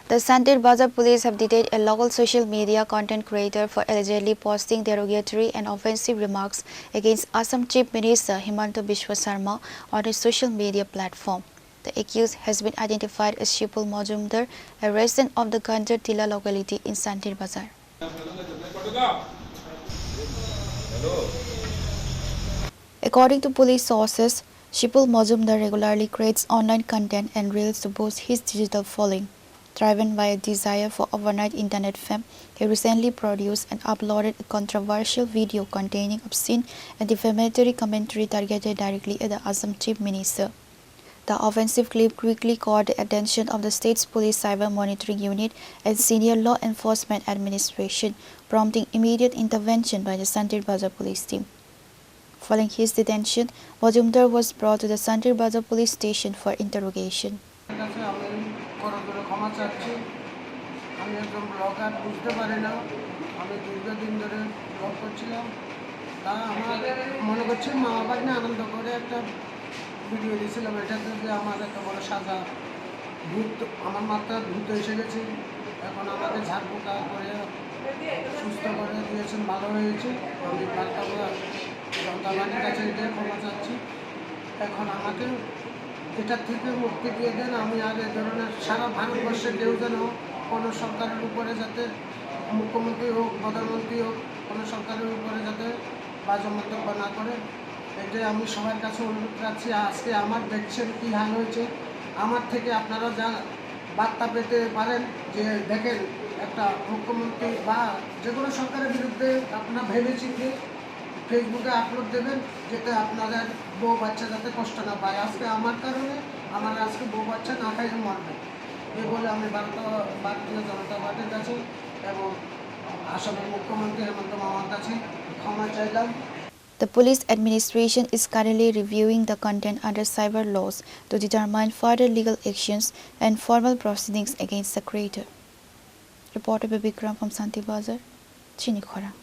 The Santir Bazar police have detained a local social media content creator for allegedly posting derogatory and offensive remarks against Assam Chief Minister Hemata Biswa Sarma on his social media platform. The accused has been identified as Shipul Majumdar, a resident of the Ganjar Tila locality in Santir Bazar. According to police sources, Shipul Majumdar regularly creates online content and reels to boost his digital following. Driven by a desire for overnight internet fame, he recently produced and uploaded a controversial video containing obscene and defamatory commentary targeted directly at the Assam Chief Minister. The offensive clip quickly caught the attention of the state's police cyber monitoring unit and senior law enforcement administration, prompting immediate intervention by the Santir Bazar police team. Following his detention, Majumdar was brought to the Santir Bazar police station for interrogation. ক্ষমা চাচ্ছি আমি একজন blogger বুঝতে পারি না আমি দীর্ঘদিন ধরে ব্লগ করছিলাম তা আমার মনে করছি মা বাবা নিয়ে আনন্দ করে একটা ভিডিও দিয়েছিলাম এটাতে যে আমার একটা বড় সাজা ভূত আমার মাথায় ভূত এসে গেছে এখন আমাকে ঝাড়ফুঁকা করে সুস্থ করে দিয়েছেন ভালো হয়েছে আমি পাল্টাবো জনতাবাড়ির কাছে গিয়ে ক্ষমা চাচ্ছি এখন আমাকে এটার থেকে মুক্তি দিয়ে দেন আমি আর এই ধরনের সারা ভারতবর্ষে কেউ যেন কোনো সরকারের উপরে যাতে মুখ্যমন্ত্রী হোক প্রধানমন্ত্রী হোক কোনো সরকারের উপরে যাতে বাজে মন্তব্য না করে এটাই আমি সবার কাছে অনুরোধ রাখছি আজকে আমার দেখছেন কী হাল হয়েছে আমার থেকে আপনারা যা বার্তা পেতে পারেন যে দেখেন একটা মুখ্যমন্ত্রী বা যে কোনো সরকারের বিরুদ্ধে আপনারা ভেবেচিন্তে ফেসবুকে আপলোড দেবেন যাতে আপনাদের বউ বাচ্চা যাতে কষ্ট না পায় আজকে আমার কারণে আমার আজকে বউ বাচ্চা না খাইয়ে মরবে এই বলে আমি ভারতীয় জনতা পার্টির কাছে এবং আসামের মুখ্যমন্ত্রী হেমন্ত মামার কাছে ক্ষমা চাইলাম। The police administration is currently reviewing the content under cyber laws to determine further legal actions and formal proceedings against the creator. Reporter Bikram from Santir Bazar, Chini Khorang.